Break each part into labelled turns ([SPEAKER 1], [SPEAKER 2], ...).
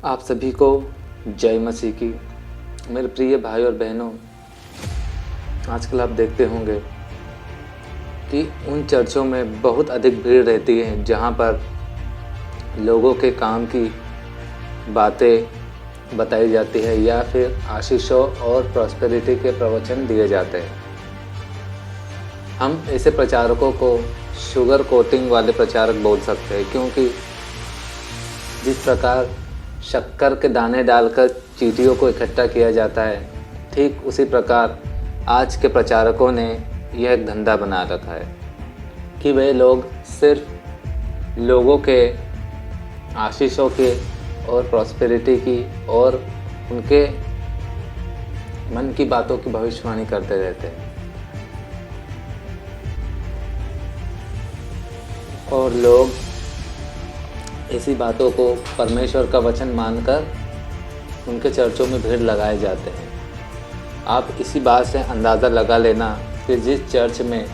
[SPEAKER 1] आप सभी को जय मसीह की। मेरे प्रिय भाई और बहनों, आजकल आप देखते होंगे कि उन चर्चों में बहुत अधिक भीड़ रहती है जहाँ पर लोगों के काम की बातें बताई जाती है या फिर आशीषों और प्रॉस्पेरिटी के प्रवचन दिए जाते हैं। हम ऐसे प्रचारकों को शुगर कोटिंग वाले प्रचारक बोल सकते हैं, क्योंकि जिस प्रकार शक्कर के दाने डालकर चींटियों को इकट्ठा किया जाता है, ठीक उसी प्रकार आज के प्रचारकों ने यह एक धंधा बना रखा है कि वे लोग सिर्फ लोगों के आशीषों के और प्रॉस्पेरिटी की और उनके मन की बातों की भविष्यवाणी करते रहते हैं। और लोग ऐसी बातों को परमेश्वर का वचन मानकर उनके चर्चों में भीड़ लगाए जाते हैं। आप इसी बात से अंदाज़ा लगा लेना कि जिस चर्च में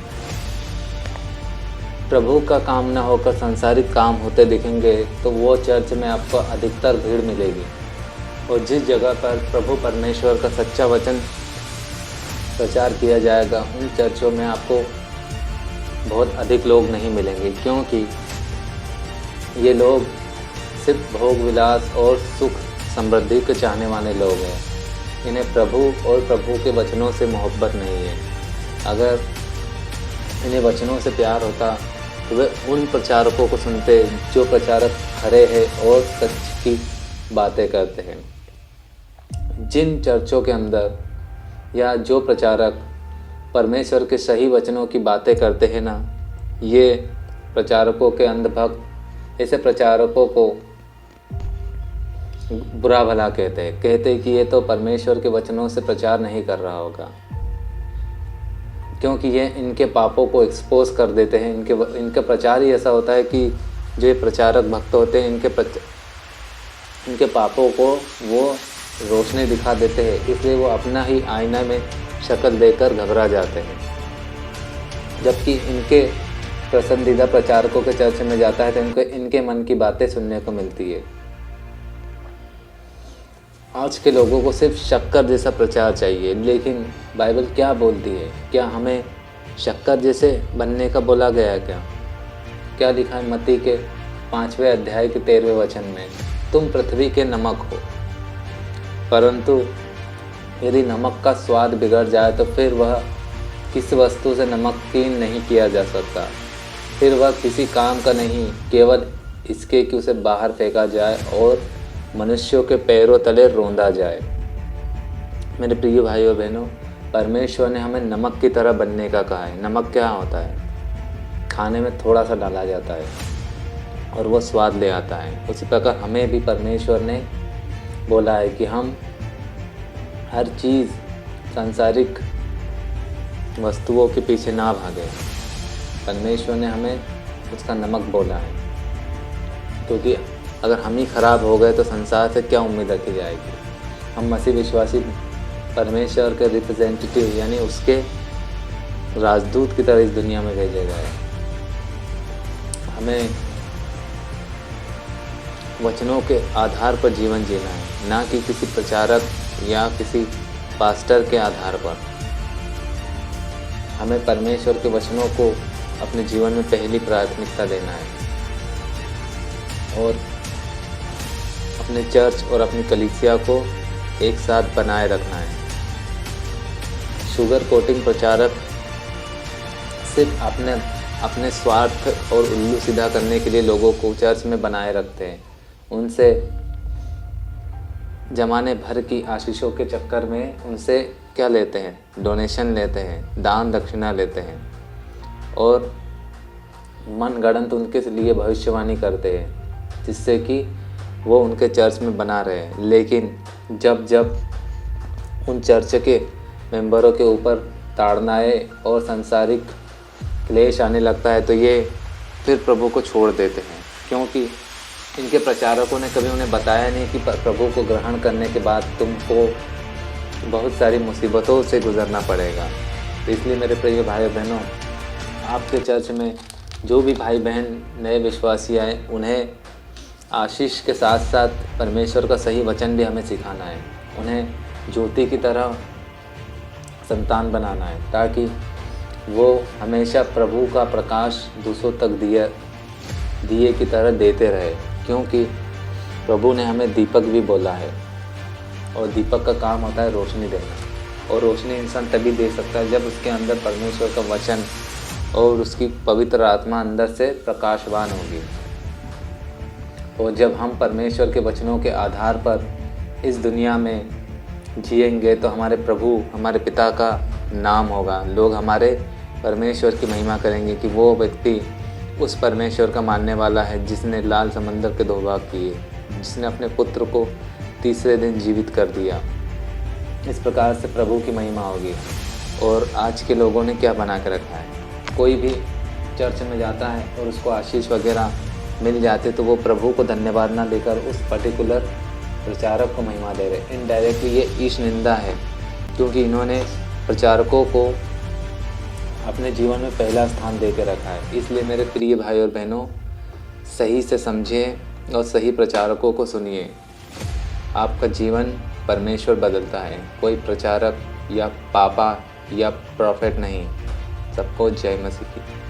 [SPEAKER 1] प्रभु का काम न होकर सांसारिक काम होते दिखेंगे तो वो चर्च में आपको अधिकतर भीड़ मिलेगी, और जिस जगह पर प्रभु परमेश्वर का सच्चा वचन प्रचार किया जाएगा उन चर्चों में आपको बहुत अधिक लोग नहीं मिलेंगे, क्योंकि ये लोग सिर्फ भोग विलास और सुख समृद्धि के चाहने वाले लोग हैं। इन्हें प्रभु और प्रभु के वचनों से मोहब्बत नहीं है। अगर इन्हें वचनों से प्यार होता तो वे उन प्रचारकों को सुनते जो प्रचारक खरे हैं और सच की बातें करते हैं। जिन चर्चों के अंदर या जो प्रचारक परमेश्वर के सही वचनों की बातें करते हैं ना, ये प्रचारकों के अंधभक्त ऐसे प्रचारकों को बुरा भला कहते हैं कि ये तो परमेश्वर के वचनों से प्रचार नहीं कर रहा होगा, क्योंकि ये इनके पापों को एक्सपोज कर देते हैं। इनका प्रचार ही ऐसा होता है कि जो ये प्रचारक भक्त होते हैं इनके पापों को वो रोशनी दिखा देते हैं, इसलिए वो अपना ही आईना में शक्ल देकर घबरा जाते हैं। जबकि इनके पसंदीदा प्रचारकों के चर्च में जाता है तो इनके मन की बातें सुनने को मिलती है। आज के लोगों को सिर्फ शक्कर जैसा प्रचार चाहिए, लेकिन बाइबल क्या बोलती है? क्या हमें शक्कर जैसे बनने का बोला गया है? क्या लिखा है मत्ती के 5वें अध्याय के 13वें वचन में? तुम पृथ्वी के नमक हो, परंतु यदि नमक का स्वाद बिगड़ जाए तो फिर वह किस वस्तु से नमकीन नहीं किया जा सकता, फिर वह किसी काम का नहीं, केवल इसके कि उसे बाहर फेंका जाए और मनुष्यों के पैरों तले रौंदा जाए। मेरे प्रिय भाई और बहनों, परमेश्वर ने हमें नमक की तरह बनने का कहा है। नमक क्या होता है? खाने में थोड़ा सा डाला जाता है और वह स्वाद ले आता है। उसी प्रकार हमें भी परमेश्वर ने बोला है कि हम हर चीज़ सांसारिक वस्तुओं के पीछे ना भागे। परमेश्वर ने हमें उसका नमक बोला है, क्योंकि अगर हम ही खराब हो गए तो संसार से क्या उम्मीद रखी जाएगी। हम मसीह विश्वासी परमेश्वर के रिप्रेजेंटेटिव यानी उसके राजदूत की तरह इस दुनिया में भेजे गए। हमें वचनों के आधार पर जीवन जीना है, ना कि किसी प्रचारक या किसी पास्टर के आधार पर। हमें परमेश्वर के वचनों को अपने जीवन में पहली प्राथमिकता देना है और अपने चर्च और अपनी कलीसिया को एक साथ बनाए रखना है। शुगर कोटिंग प्रचारक सिर्फ अपने स्वार्थ और उल्लू सीधा करने के लिए लोगों को चर्च में बनाए रखते हैं। उनसे जमाने भर की आशीषों के चक्कर में उनसे क्या लेते हैं? डोनेशन लेते हैं, दान दक्षिणा लेते हैं और मनगढ़ंत उनके लिए भविष्यवाणी करते हैं, जिससे कि वो उनके चर्च में बना रहे हैं। लेकिन जब उन चर्च के मेंबरों के ऊपर ताड़नाएं और सांसारिक क्लेश आने लगता है तो ये फिर प्रभु को छोड़ देते हैं, क्योंकि इनके प्रचारकों ने कभी उन्हें बताया नहीं कि प्रभु को ग्रहण करने के बाद तुमको बहुत सारी मुसीबतों से गुजरना पड़ेगा। तो इसलिए मेरे प्रिय भाई बहनों, आपके चर्च में जो भी भाई बहन नए विश्वासी आए, उन्हें आशीष के साथ साथ परमेश्वर का सही वचन भी हमें सिखाना है। उन्हें ज्योति की तरह संतान बनाना है, ताकि वो हमेशा प्रभु का प्रकाश दूसरों तक दिए की तरह देते रहे। क्योंकि प्रभु ने हमें दीपक भी बोला है, और दीपक का काम होता है रोशनी देना। और रोशनी इंसान तभी दे सकता है जब उसके अंदर परमेश्वर का वचन और उसकी पवित्र आत्मा अंदर से प्रकाशवान होगी। और जब हम परमेश्वर के वचनों के आधार पर इस दुनिया में जिएंगे तो हमारे प्रभु, हमारे पिता का नाम होगा। लोग हमारे परमेश्वर की महिमा करेंगे कि वो व्यक्ति उस परमेश्वर का मानने वाला है जिसने लाल समंदर के 2 भाग किए, जिसने अपने पुत्र को तीसरे दिन जीवित कर दिया। इस प्रकार से प्रभु की महिमा होगी। और आज के लोगों ने क्या बना के रखा है, कोई भी चर्च में जाता है और उसको आशीष वगैरह मिल जाते तो वो प्रभु को धन्यवाद ना देकर उस पर्टिकुलर प्रचारक को महिमा दे रहे। इनडायरेक्टली ये ईश निंदा है, क्योंकि इन्होंने प्रचारकों को अपने जीवन में पहला स्थान दे के रखा है। इसलिए मेरे प्रिय भाई और बहनों, सही से समझें और सही प्रचारकों को सुनिए। आपका जीवन परमेश्वर बदलता है, कोई प्रचारक या पापा या प्रॉफिट नहीं। सबको जय मसीह की।